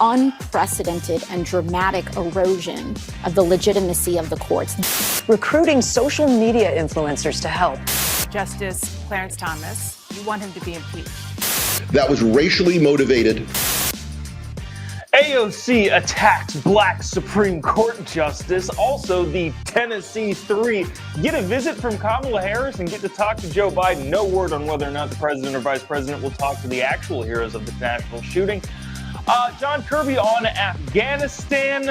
unprecedented and dramatic erosion of the legitimacy of the courts. Recruiting social media influencers to help. Justice Clarence Thomas, you want him to be impeached. That was racially motivated. AOC attacks Black Supreme Court Justice. Also, the Tennessee Three get a visit from Kamala Harris and get to talk to Joe Biden. No word on whether or not the president or vice president will talk to the actual heroes of the national shooting. John Kirby on Afghanistan.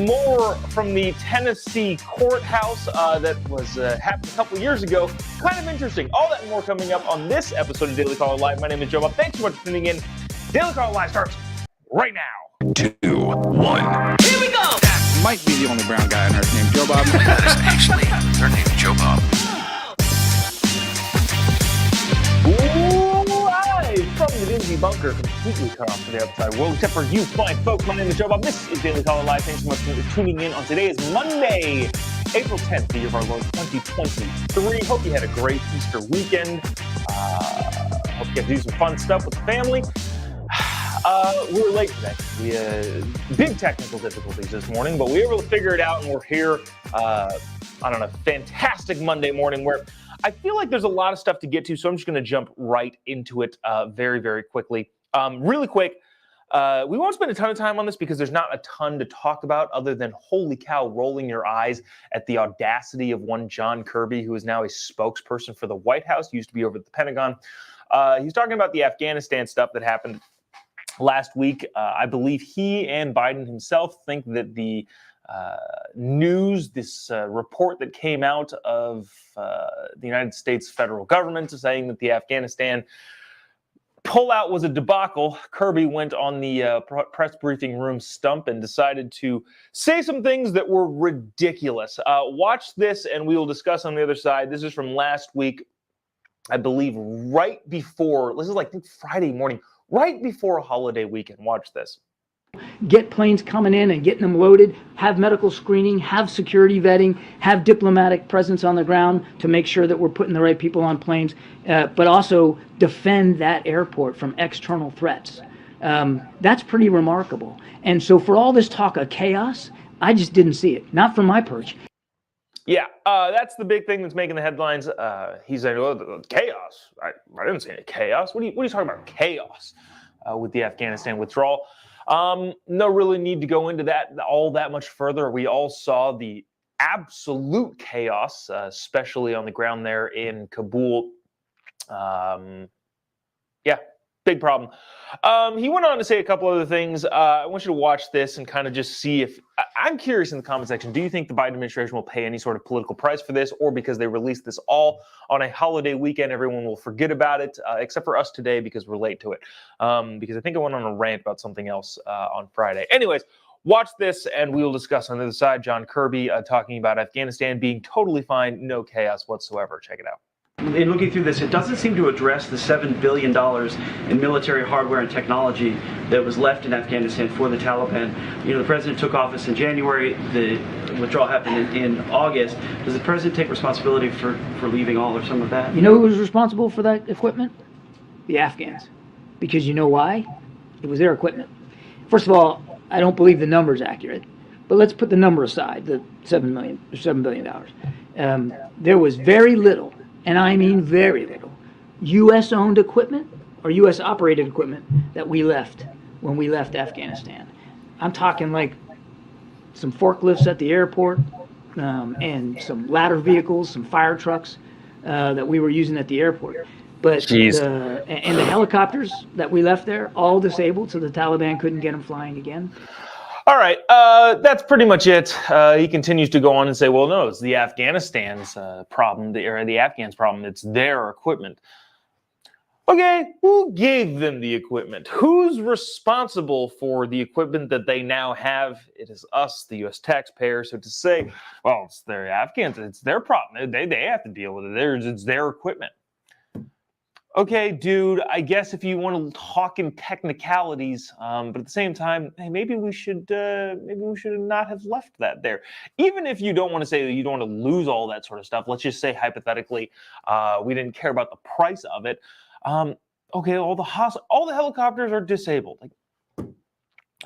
More from the Tennessee courthouse that was happened a couple years ago. Kind of interesting. All that and more coming up on this episode of Daily Caller Live. My name is Jobob. Thanks so much for tuning in. Daily Caller Live starts right now. 2, 1. Here we go! That might be the only brown guy on earth named Jobob. That is actually their name, Jobob. Live from the dingy bunker, completely cut off to the outside world, except for you fine folks. My name is Jobob. This is Daily Caller Live. Thanks so much for tuning in on today. Is Monday, April 10th, the year of our Lord 2023. Hope you had a great Easter weekend. Hope you got to do some fun stuff with the family. We were late today. We had big technical difficulties this morning, but we were able to figure it out, and we're here on a fantastic Monday morning where I feel like there's a lot of stuff to get to, so I'm just going to jump right into it very, very quickly. Really quick, we won't spend a ton of time on this because there's not a ton to talk about other than, holy cow, rolling your eyes at the audacity of one John Kirby, who is now a spokesperson for the White House, used to be over at the Pentagon. He's talking about the Afghanistan stuff that happened last week. I believe he and Biden himself think that the news, this report that came out of the United States federal government saying that the Afghanistan pullout was a debacle. Kirby went on the press briefing room stump and decided to say some things that were ridiculous. Watch this and we will discuss on the other side. This is from last week, I believe right before, this is like Friday morning, right before a holiday weekend. Watch this. Get planes coming in and getting them loaded, have medical screening, have security vetting, have diplomatic presence on the ground to make sure that we're putting the right people on planes, but also defend that airport from external threats. That's pretty remarkable. And so for all this talk of chaos, I just didn't see it, not from my perch. Yeah, that's the big thing that's making the headlines. He's saying, oh, chaos. I didn't say any chaos. What are you talking about? Chaos with the Afghanistan withdrawal. No really need to go into that all that much further. We all saw the absolute chaos, especially on the ground there in Kabul. Yeah, big problem. He went on to say a couple other things. I want you to watch this and kind of just see if I'm curious in the comment section. Do you think the Biden administration will pay any sort of political price for this, or because they released this all on a holiday weekend, everyone will forget about it, except for us today because we're late to it. Because I think I went on a rant about something else on Friday. Anyways, watch this and we will discuss on the other side. John Kirby talking about Afghanistan being totally fine, no chaos whatsoever. Check it out. In looking through this, it doesn't seem to address the $7 billion in military hardware and technology that was left in Afghanistan for the Taliban. You know, the president took office in January. The withdrawal happened in August. Does the president take responsibility for leaving all or some of that? You know who was responsible for that equipment? The Afghans. Because you know why? It was their equipment. First of all, I don't believe the number's accurate, but let's put the number aside, the $7 billion. There was very little, and I mean very little, U.S.-owned equipment or U.S.-operated equipment that we left when we left Afghanistan. I'm talking like some forklifts at the airport and some ladder vehicles, some fire trucks that we were using at the airport. But and the helicopters that we left there, all disabled, so the Taliban couldn't get them flying again. All right, that's pretty much it. He continues to go on and say, well, no, it's the Afghanistan's problem, the Afghans' problem. It's their equipment. Okay, who gave them the equipment? Who's responsible for the equipment that they now have? It is us, the U.S. taxpayer. So to say, well, it's their Afghans, it's their problem. They have to deal with it. It's their equipment. Okay, dude, I guess if you want to talk in technicalities, but at the same time, hey, maybe we should not have left that there. Even if you don't want to say that you don't want to lose all that sort of stuff, let's just say hypothetically, we didn't care about the price of it. Okay, all the helicopters are disabled. Like,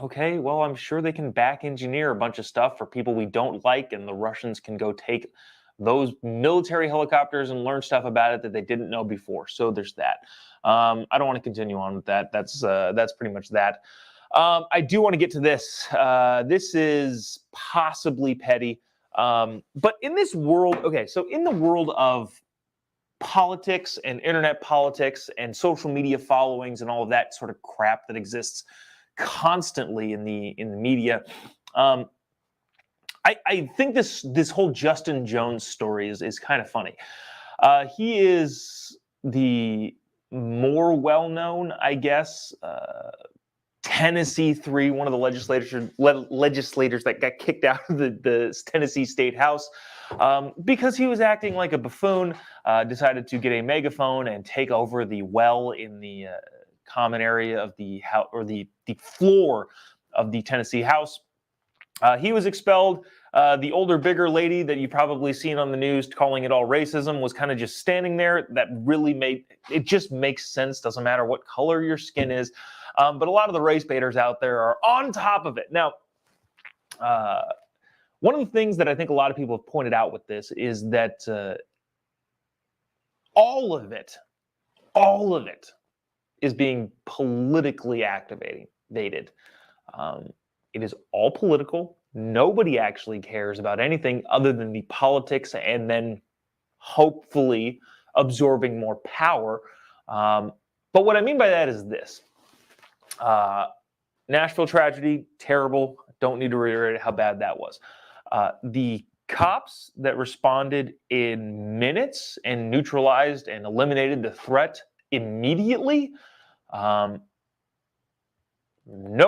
Okay, well, I'm sure they can back engineer a bunch of stuff for people we don't like, and the Russians can go take those military helicopters and learn stuff about it that they didn't know before. So there's that. I don't want to continue on with that. That's pretty much that. I do want to get to this. This is possibly petty, but in this world, okay, so in the world of politics and internet politics and social media followings and all of that sort of crap that exists constantly in the media, I think this whole Justin Jones story is kind of funny. He is the more well-known, I guess, Tennessee 3, one of the legislators that got kicked out of the Tennessee State House because he was acting like a buffoon, decided to get a megaphone and take over the well in the common area of the house, or the floor of the Tennessee House. He was expelled. The older, bigger lady that you've probably seen on the news calling it all racism was kind of just standing there. That really just makes sense. Doesn't matter what color your skin is. But a lot of the race baiters out there are on top of it. Now, one of the things that I think a lot of people have pointed out with this is that all of it is being politically activated. It is all political. Nobody actually cares about anything other than the politics and then hopefully absorbing more power. But what I mean by that is this. Nashville tragedy, terrible. Don't need to reiterate how bad that was. The cops that responded in minutes and neutralized and eliminated the threat immediately, no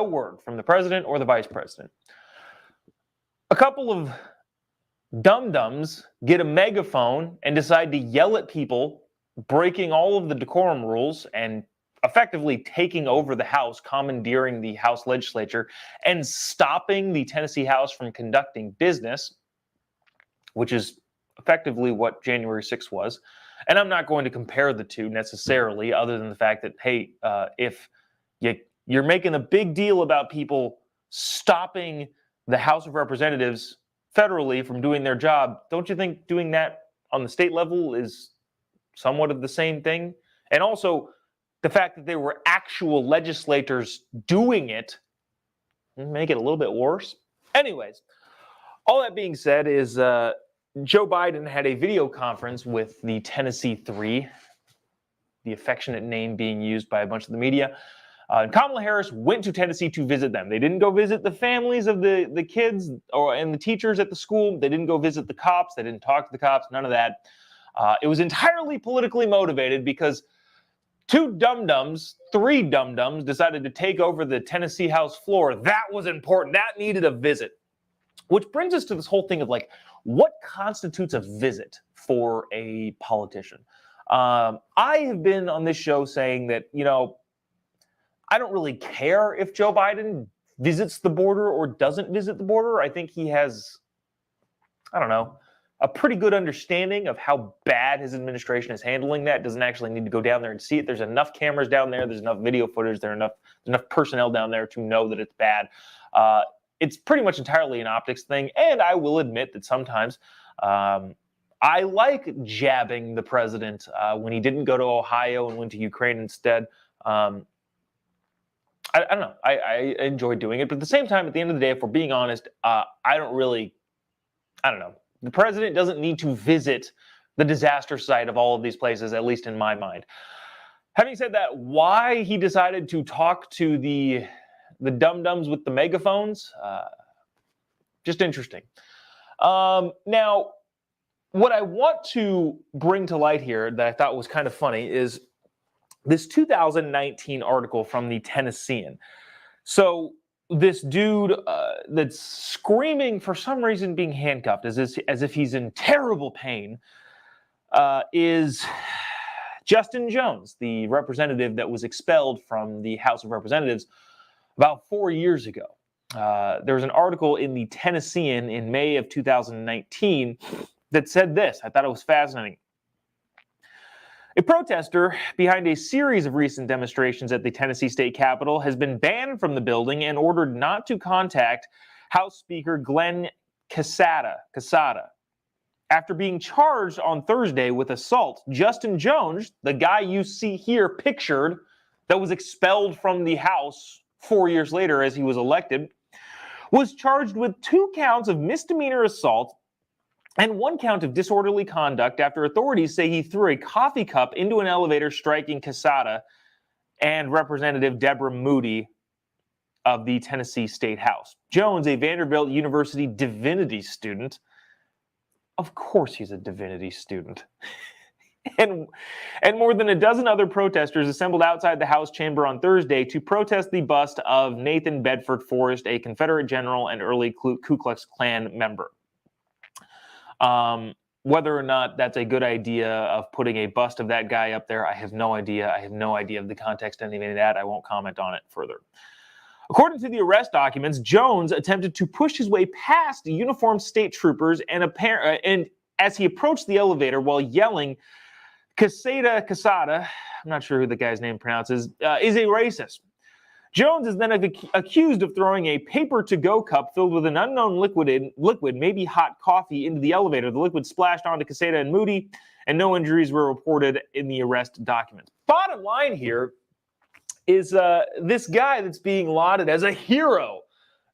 word from the president or the vice president. A couple of dum-dums get a megaphone and decide to yell at people, breaking all of the decorum rules and effectively taking over the House, commandeering the House legislature, and stopping the Tennessee House from conducting business, which is effectively what January 6th was. And I'm not going to compare the two necessarily, other than the fact that, hey, if you're making a big deal about people stopping the House of Representatives federally from doing their job, don't you think doing that on the state level is somewhat of the same thing? And also, the fact that there were actual legislators doing it make it a little bit worse. Anyways, all that being said is Joe Biden had a video conference with the Tennessee 3, the affectionate name being used by a bunch of the media. Kamala Harris went to Tennessee to visit them. They didn't go visit the families of the kids and the teachers at the school. They didn't go visit the cops. They didn't talk to the cops, none of that. It was entirely politically motivated because three dum-dums decided to take over the Tennessee House floor. That was important. That needed a visit. Which brings us to this whole thing of like, what constitutes a visit for a politician? I have been on this show saying that, I don't really care if Joe Biden visits the border or doesn't visit the border. I think he has, a pretty good understanding of how bad his administration is handling that. Doesn't actually need to go down there and see it. There's enough cameras down there. There's enough video footage. There's enough personnel down there to know that it's bad. It's pretty much entirely an optics thing. And I will admit that sometimes I like jabbing the president when he didn't go to Ohio and went to Ukraine instead. I don't know. I enjoy doing it. But at the same time, at the end of the day, if we're being honest, I don't know. The president doesn't need to visit the disaster site of all of these places, at least in my mind. Having said that, why he decided to talk to the dum-dums with the megaphones, just interesting. Now, what I want to bring to light here that I thought was kind of funny is this 2019 article from the Tennessean. So this dude that's screaming for some reason being handcuffed as if he's in terrible pain is Justin Jones, the representative that was expelled from the House of Representatives about 4 years ago. There was an article in the Tennessean in May of 2019 that said this. I thought it was fascinating. A protester behind a series of recent demonstrations at the Tennessee state capitol has been banned from the building and ordered not to contact House Speaker Glenn Casada. After being charged on Thursday with assault, Justin Jones, the guy you see here pictured that was expelled from the House 4 years later as he was elected, was charged with 2 counts of misdemeanor assault and 1 count of disorderly conduct after authorities say he threw a coffee cup into an elevator, striking Casada and Representative Deborah Moody of the Tennessee State House. Jones, a Vanderbilt University divinity student, of course he's a divinity student, and more than a dozen other protesters assembled outside the House chamber on Thursday to protest the bust of Nathan Bedford Forrest, a Confederate general and early Ku Klux Klan member. Whether or not that's a good idea of putting a bust of that guy up there, I have no idea. I have no idea of the context of any of that. I won't comment on it further. According to the arrest documents, Jones attempted to push his way past uniformed state troopers and as he approached the elevator while yelling, Casada, I'm not sure who the guy's name pronounces, is a racist. Jones is then accused of throwing a paper-to-go cup filled with an unknown liquid, maybe hot coffee, into the elevator. The liquid splashed onto Casada and Moody, and no injuries were reported in the arrest documents. Bottom line here is this guy that's being lauded as a hero,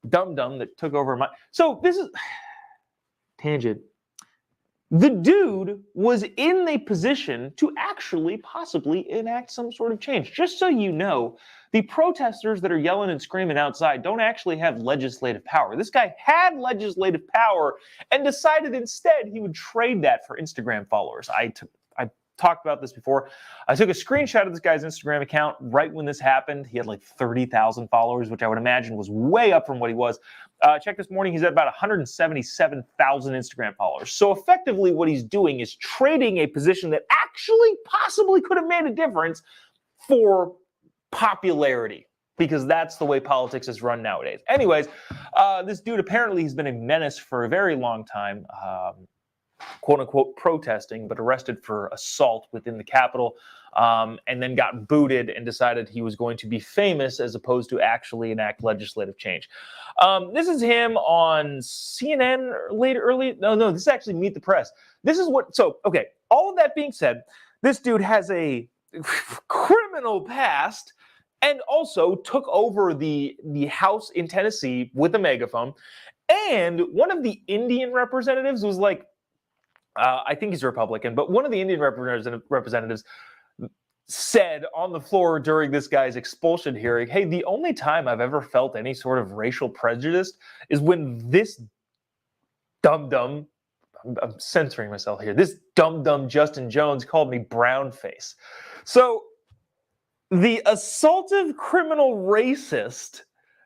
dum-dum that took over my... So this is... Tangent. The dude was in a position to actually possibly enact some sort of change. Just so you know, the protesters that are yelling and screaming outside don't actually have legislative power. This guy had legislative power and decided instead he would trade that for Instagram followers. I talked about this before. I took a screenshot of this guy's Instagram account right when this happened. He had like 30,000 followers, which I would imagine was way up from what he was. Check this morning, he's at about 177,000 Instagram followers. So effectively what he's doing is trading a position that actually possibly could have made a difference for popularity, because that's the way politics is run nowadays. Anyways, this dude apparently has been a menace for a very long time. Quote-unquote protesting, but arrested for assault within the Capitol, and then got booted and decided he was going to be famous as opposed to actually enact legislative change. This is him on CNN No, this is actually Meet the Press. This is what, so, okay, all of that being said, this dude has a criminal past and also took over the House in Tennessee with a megaphone, and one of the Indian representatives was like, I think he's Republican, but one of the Indian representatives said on the floor during this guy's expulsion hearing, hey, the only time I've ever felt any sort of racial prejudice is when this dum-dum, I'm censoring myself here, this dum-dum Justin Jones called me brown face. So the assaultive criminal racist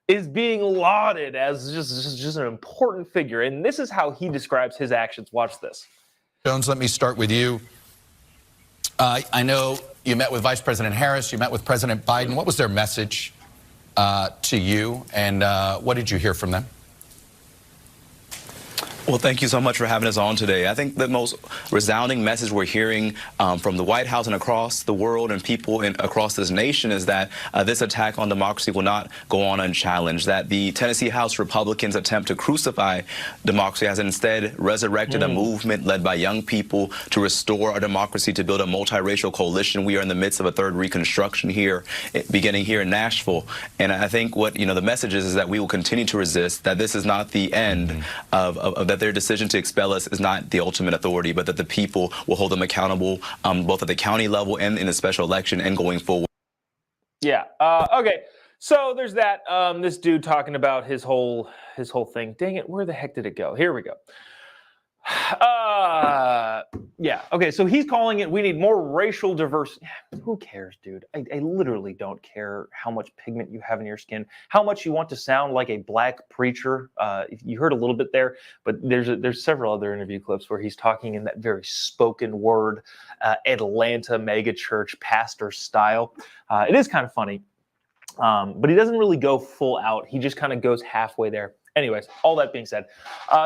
is being lauded as just an important figure, and this is how he describes his actions. Watch this. Jones, let me start with you. I know you met with Vice President Harris, you met with President Biden. What was their message to you, and what did you hear from them? Well, thank you so much for having us on today. I think the most resounding message we're hearing from the White House and across the world and people across this nation is that this attack on democracy will not go on unchallenged, that the Tennessee House Republicans' attempt to crucify democracy has instead resurrected a movement led by young people to restore our democracy, to build a multiracial coalition. We are in the midst of a third reconstruction here, beginning here in Nashville. And I think what, the message is that we will continue to resist, that this is not the end of that their decision to expel us is not the ultimate authority, but that the people will hold them accountable both at the county level and in the special election and going forward. Yeah. Okay. So there's that. This dude talking about his whole thing. Dang it. Where the heck did it go? Here we go. Yeah. Okay. So he's calling it, we need more racial diversity. Who cares, dude? I literally don't care how much pigment you have in your skin, how much you want to sound like a black preacher. You heard a little bit there, but there's several other interview clips where he's talking in that very spoken word, Atlanta mega church pastor style. It is kind of funny, but he doesn't really go full out. He just kind of goes halfway there. Anyways, all that being said,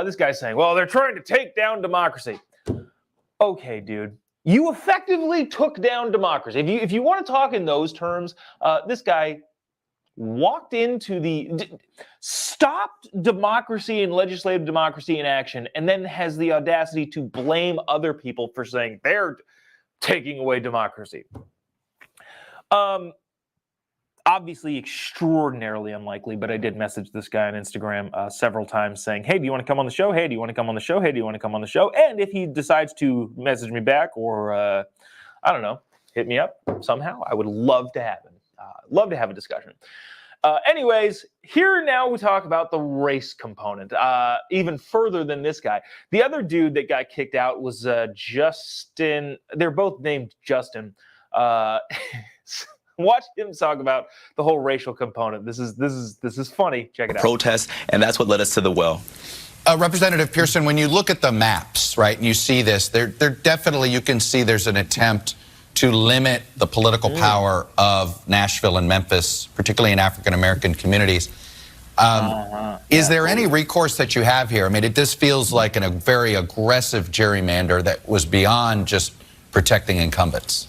this guy's saying, well, they're trying to take down democracy. Okay, dude, you effectively took down democracy. If you want to talk in those terms, this guy walked into stopped democracy and legislative democracy in action, and then has the audacity to blame other people for saying they're taking away democracy. Obviously extraordinarily unlikely, but I did message this guy on Instagram several times saying, hey, do you want to come on the show? Hey, do you want to come on the show? Hey, do you want to come on the show? And if he decides to message me back or, I don't know, hit me up somehow, I would love to have him. Love to have a discussion. Anyways, here now we talk about the race component, even further than this guy. The other dude that got kicked out was Justin. They're both named Justin. Watch him talk about the whole racial component. This is funny. Check it out. Protests, and that's what led us to the well. Representative Pearson, when you look at the maps, right, and you see this, there definitely, you can see there's an attempt to limit the political power of Nashville and Memphis, particularly in African-American communities. Is there any recourse that you have here? I mean, this feels like a very aggressive gerrymander that was beyond just protecting incumbents.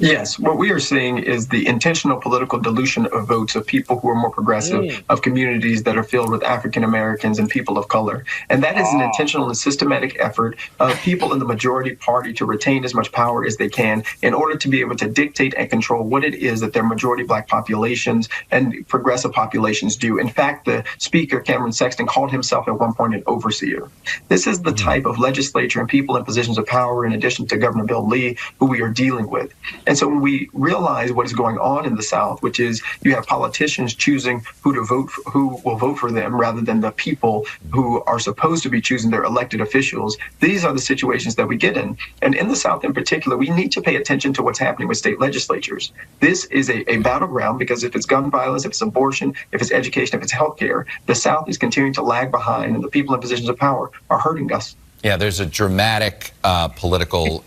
Yes, what we are seeing is the intentional political dilution of votes of people who are more progressive, of communities that are filled with African Americans and people of color. And that is an intentional and systematic effort of people in the majority party to retain as much power as they can in order to be able to dictate and control what it is that their majority black populations and progressive populations do. In fact, the speaker, Cameron Sexton, called himself at one point an overseer. This is the type of legislature and people in positions of power, in addition to Governor Bill Lee, who we are dealing with. And so when we realize what is going on in the South, which is you have politicians choosing who will vote for them rather than the people who are supposed to be choosing their elected officials, these are the situations that we get in. And in the South in particular, we need to pay attention to what's happening with state legislatures. This is a battleground because if it's gun violence, if it's abortion, if it's education, if it's healthcare, the South is continuing to lag behind and the people in positions of power are hurting us. Yeah, there's a dramatic political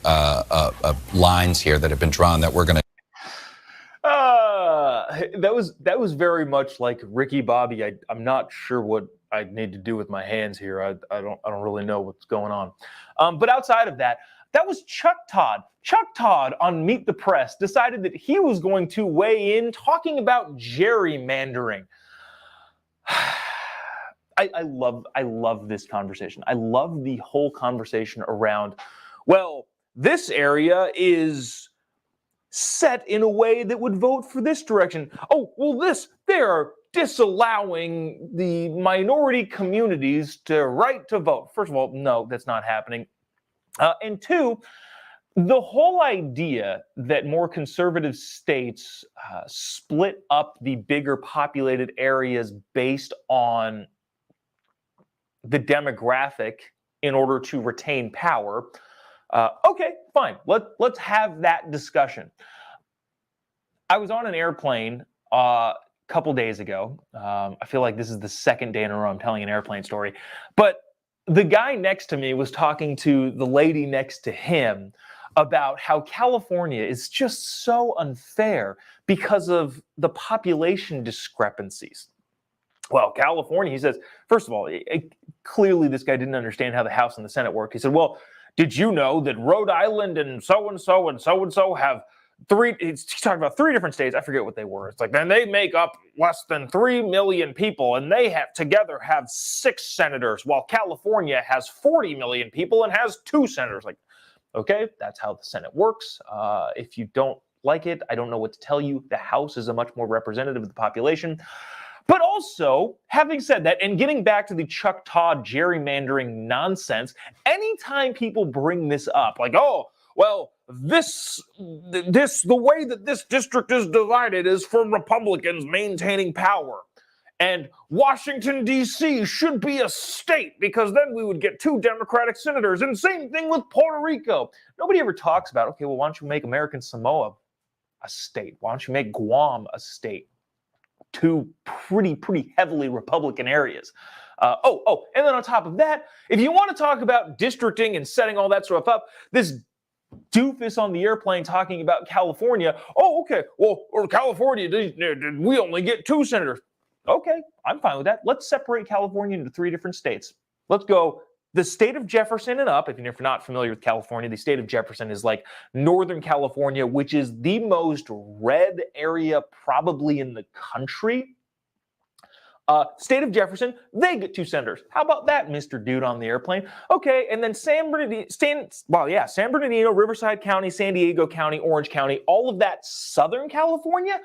lines here that have been drawn that we're going to. That was very much like Ricky Bobby. I'm not sure what I need to do with my hands here. I don't really know what's going on. But outside of that, that was Chuck Todd. Chuck Todd on Meet the Press decided that he was going to weigh in talking about gerrymandering. I love this conversation. I love the whole conversation around, well, this area is set in a way that would vote for this direction. Oh, well, they're disallowing the minority communities to right to vote. First of all, no, that's not happening. And two, the whole idea that more conservative states split up the bigger populated areas based on the demographic in order to retain power. Okay, fine. Let's have that discussion. I was on an airplane a couple days ago. I feel like this is the second day in a row I'm telling an airplane story. But the guy next to me was talking to the lady next to him about how California is just so unfair because of the population discrepancies. Well, California, he says, first of all, clearly this guy didn't understand how the House and the Senate worked. He said, well, did you know that Rhode Island and so-and-so and so-and-so have he's talking about 3 different states. I forget what they were. It's like, then they make up less than 3 million people, and they together have 6 senators, while California has 40 million people and has 2 senators. Like, okay, that's how the Senate works. If you don't like it, I don't know what to tell you. The House is a much more representative of the population. But also, having said that, and getting back to the Chuck Todd gerrymandering nonsense, anytime people bring this up, like, oh, well, the way that this district is divided is for Republicans maintaining power. And Washington, D.C. should be a state because then we would get 2 Democratic senators. And same thing with Puerto Rico. Nobody ever talks about, okay, well, why don't you make American Samoa a state? Why don't you make Guam a state? 2 pretty heavily Republican areas. And then on top of that, if you want to talk about districting and setting all that stuff up, this doofus on the airplane talking about California, oh, okay, well, or California, we only get 2 senators. Okay, I'm fine with that. Let's separate California into 3 different states. Let's go the state of Jefferson and up, if you're not familiar with California, the state of Jefferson is like Northern California, which is the most red area probably in the country. State of Jefferson, they get 2 senators. How about that, Mr. Dude on the airplane? Okay, and then San Bernardino, Riverside County, San Diego County, Orange County, all of that Southern California,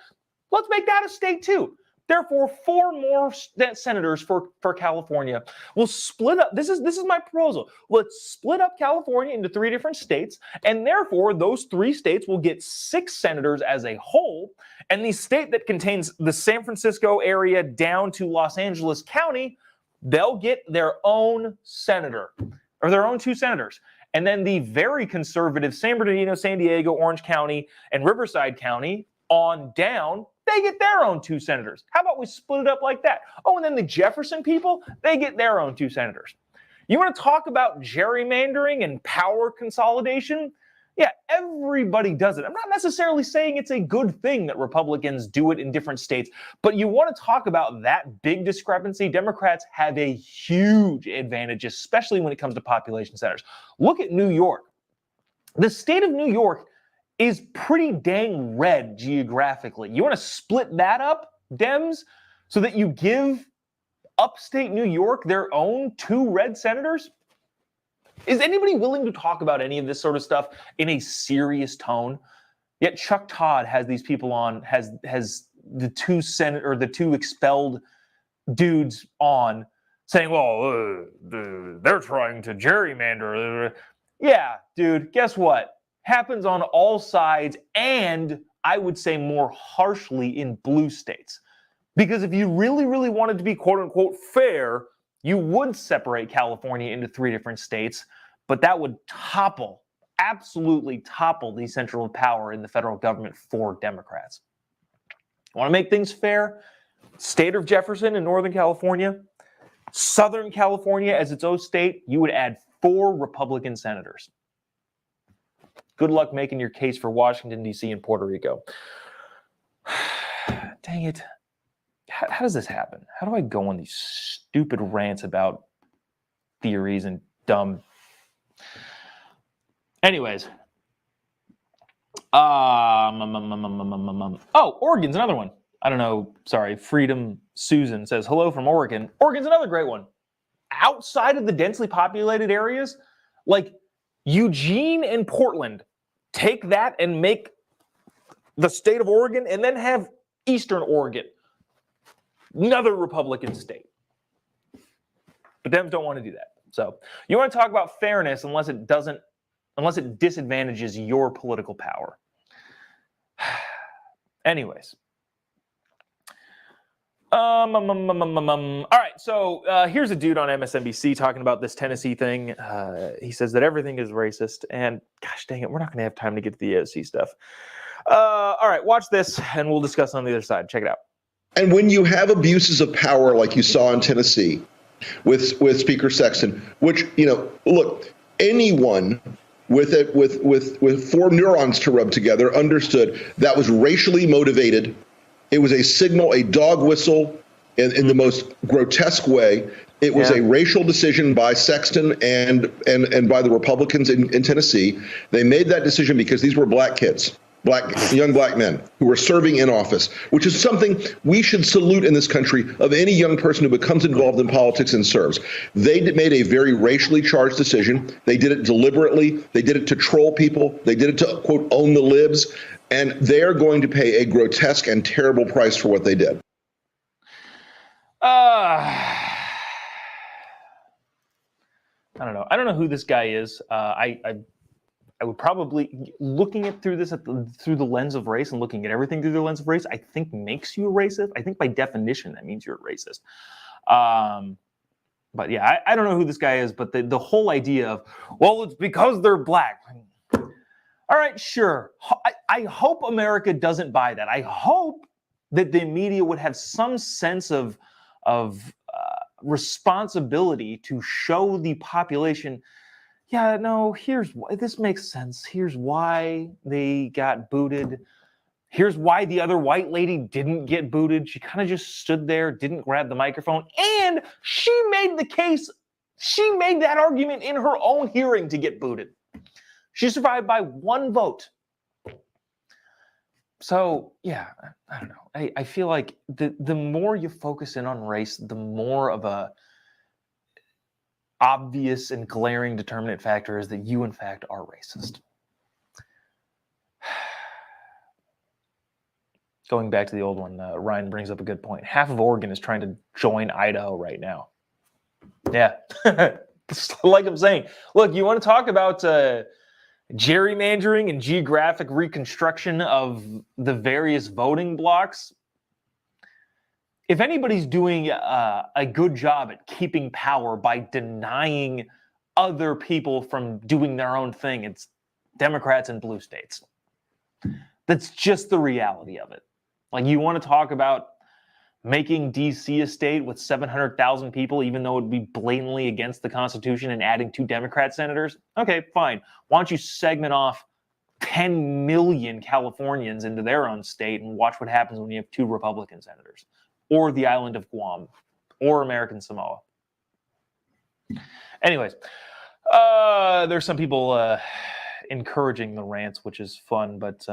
let's make that a state too. Therefore, 4 more senators for California. We'll split up. This is my proposal. Let's split up California into 3 different states, and therefore those 3 states will get 6 senators as a whole. And the state that contains the San Francisco area down to Los Angeles County, they'll get their own senator, or their own 2 senators. And then the very conservative San Bernardino, San Diego, Orange County, and Riverside County on down, they get their own 2 senators. How about we split it up like that? Oh, and then the Jefferson people, they get their own 2 senators. You want to talk about gerrymandering and power consolidation? Yeah, everybody does it. I'm not necessarily saying it's a good thing that Republicans do it in different states, but you want to talk about that big discrepancy. Democrats have a huge advantage, especially when it comes to population centers. Look at New York. The state of New York is pretty dang red geographically. You want to split that up, Dems, so that you give upstate New York their own 2 red senators? Is anybody willing to talk about any of this sort of stuff in a serious tone? Yet Chuck Todd has these people on, has the 2 expelled dudes on, saying, well, they're trying to gerrymander. Yeah, dude, guess what? Happens on all sides, and I would say more harshly in blue states. Because if you really, really wanted to be quote-unquote fair, you would separate California into 3 different states, but that would absolutely topple the central power in the federal government for Democrats. Want to make things fair? State of Jefferson in Northern California, Southern California as its own state, you would add 4 Republican senators. Good luck making your case for Washington, D.C. and Puerto Rico. Dang it. How does this happen? How do I go on these stupid rants about theories and dumb... Anyways. Oh, Oregon's another one. I don't know. Sorry. Freedom Susan says, hello from Oregon. Oregon's another great one. Outside of the densely populated areas, like Eugene and Portland, take that and make the state of Oregon, and then have Eastern Oregon, another Republican state. But Dems don't want to do that. So you want to talk about fairness unless it disadvantages your political power. Anyways. All right, so here's a dude on MSNBC talking about this Tennessee thing. He says that everything is racist, and gosh dang it, we're not going to have time to get to the AOC stuff. All right, watch this, and we'll discuss on the other side. Check it out. And when you have abuses of power like you saw in Tennessee with Speaker Sexton, which, look, anyone with 4 neurons to rub together understood that was racially motivated. It was a signal, a dog whistle in the most grotesque way. It was a racial decision by Sexton and by the Republicans in Tennessee. They made that decision because these were black kids, young black men who were serving in office, which is something we should salute in this country of any young person who becomes involved in politics and serves. They made a very racially charged decision. They did it deliberately. They did it to troll people. They did it to, quote, own the libs. And they're going to pay a grotesque and terrible price for what they did. I don't know. I don't know who this guy is. I would probably, looking at through this through the lens of race and looking at everything through the lens of race, I think makes you a racist. I think by definition that means you're a racist. But yeah, I don't know who this guy is. But the whole idea of, well, it's because they're black. All right, sure. I hope America doesn't buy that. I hope that the media would have some sense of responsibility to show the population, yeah, no, here's why this makes sense. Here's why they got booted. Here's why the other white lady didn't get booted. She kind of just stood there, didn't grab the microphone, and she made the case She made that argument in her own hearing to get booted. She survived by 1 vote. So, yeah, I don't know. I feel like the more you focus in on race, the more of a obvious and glaring determinant factor is that you, in fact, are racist. Going back to the old one, Ryan brings up a good point. Half of Oregon is trying to join Idaho right now. Yeah. Like I'm saying, look, you want to talk about gerrymandering and geographic reconstruction of the various voting blocks? If anybody's doing a good job at keeping power by denying other people from doing their own thing, it's Democrats in blue states. That's just the reality of it. Like, you want to talk about making D.C. a state with 700,000 people, even though it would be blatantly against the Constitution, and adding 2 Democrat senators? Okay, fine. Why don't you segment off 10 million Californians into their own state and watch what happens when you have 2 Republican senators, or the island of Guam, or American Samoa? Anyways, there's some people encouraging the rants, which is fun, but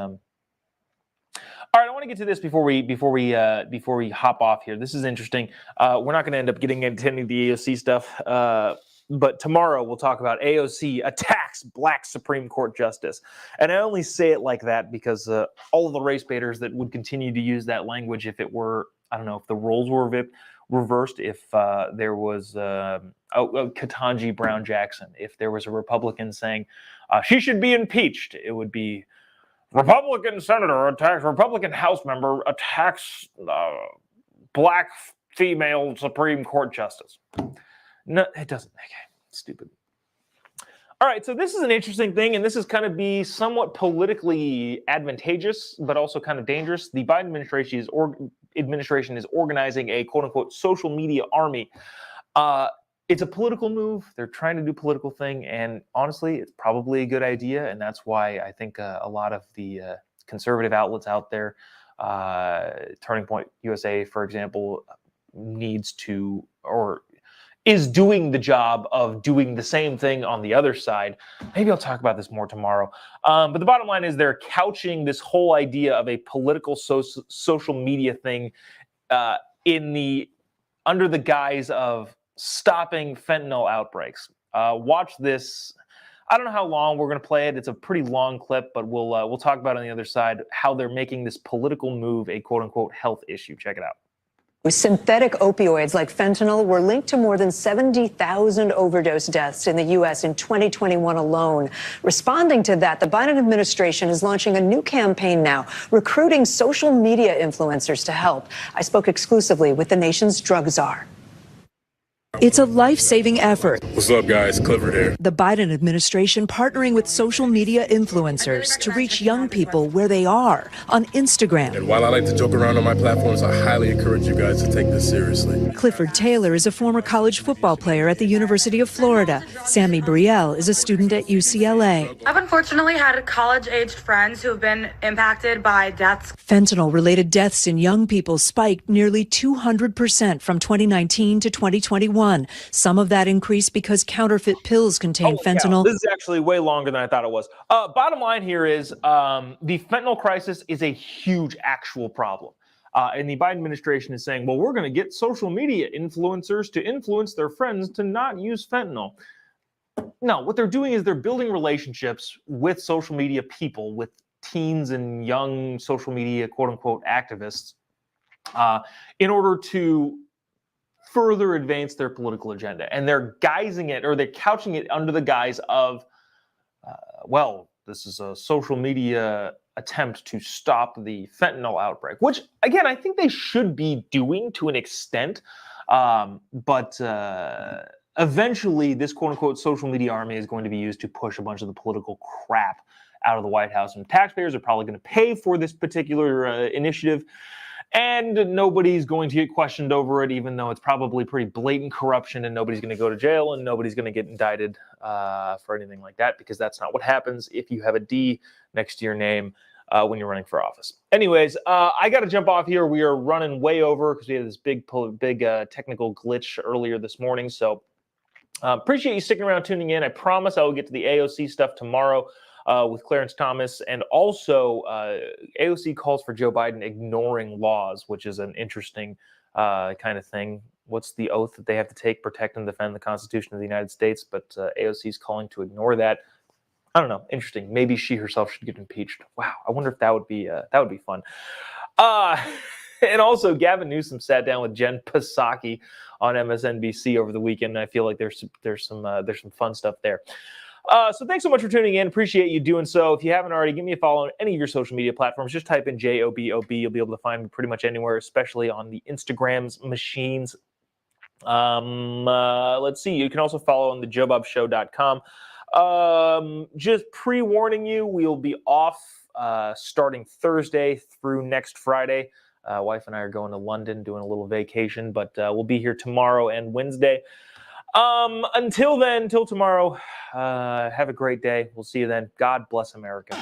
all right, I want to get to this before we hop off here. This is interesting. We're not going to end up getting into any of the AOC stuff, but tomorrow we'll talk about AOC attacks Black Supreme Court justice. And I only say it like that because all of the race baiters that would continue to use that language, if it were, I don't know, if the roles were reversed, if there was Ketanji Brown Jackson, if there was a Republican saying she should be impeached, it would be Republican senator attacks, Republican House member attacks Black female Supreme Court justice. No, it doesn't. Okay, stupid. All right, so this is an interesting thing, and this is kind of be somewhat politically advantageous, but also kind of dangerous. The Biden administration is organizing a quote-unquote social media army. It's a political move. They're trying to do a political thing, and honestly, it's probably a good idea, and that's why I think a lot of the conservative outlets out there, Turning Point USA, for example, needs to, or is doing the job of doing the same thing on the other side. Maybe I'll talk about this more tomorrow. But the bottom line is they're couching this whole idea of a political social media thing under the guise of stopping fentanyl outbreaks. Watch this. I don't know how long we're going to play it. It's a pretty long clip, but we'll talk about on the other side how they're making this political move a quote-unquote health issue. Check it out. Synthetic opioids like fentanyl were linked to more than 70,000 overdose deaths in the U.S. in 2021 alone. Responding to that, the Biden administration is launching a new campaign now, recruiting social media influencers to help. I spoke exclusively with the nation's drug czar. It's a life-saving effort. What's up, guys? Clifford here. The Biden administration partnering with social media influencers to reach young people where they are on Instagram. And while I like to joke around on my platforms, I highly encourage you guys to take this seriously. Clifford Taylor is a former college football player at the University of Florida. Sammy Brielle is a student at UCLA. I've unfortunately had college-aged friends who have been impacted by deaths. Fentanyl-related deaths in young people spiked nearly 200% from 2019 to 2021. Some of that increase because counterfeit pills contain fentanyl. This is actually way longer than I thought it was. Bottom line here is the fentanyl crisis is a huge actual problem. And the Biden administration is saying, well, we're going to get social media influencers to influence their friends to not use fentanyl. No, what they're doing is they're building relationships with social media people, with teens and young social media quote-unquote activists in order to further advance their political agenda. And they're guising it, or they're couching it under the guise of, well, this is a social media attempt to stop the fentanyl outbreak, which, again, I think they should be doing to an extent. But eventually, this quote-unquote social media army is going to be used to push a bunch of the political crap out of the White House. And taxpayers are probably going to pay for this particular initiative. And nobody's going to get questioned over it, even though it's probably pretty blatant corruption, and nobody's going to go to jail, and nobody's going to get indicted for anything like that, because that's not what happens if you have a D next to your name when you're running for office. Anyways, I got to jump off here. We are running way over because we had this big technical glitch earlier this morning. So Appreciate you sticking around, tuning in. I promise I will get to the AOC stuff tomorrow with Clarence Thomas. And also, AOC calls for Joe Biden ignoring laws, which is an interesting kind of thing. What's the oath that they have to take? Protect and defend the Constitution of the United States. But AOC is calling to ignore that. I don't know. Interesting. Maybe she herself should get impeached. Wow. I wonder if that would be fun. And also, Gavin Newsom sat down with Jen Psaki on MSNBC over the weekend. And I feel like there's some fun stuff there. So thanks so much for tuning in. Appreciate you doing so. If you haven't already, give me a follow on any of your social media platforms. Just type in JOBOB. You'll be able to find me pretty much anywhere, especially on the Instagrams machines. Let's see. You can also follow on the jobobshow.com. Just pre-warning you, we'll be off starting Thursday through next Friday. Wife and I are going to London, doing a little vacation, but we'll be here tomorrow and Wednesday. Until then, till tomorrow, have a great day. We'll see you then. God bless America.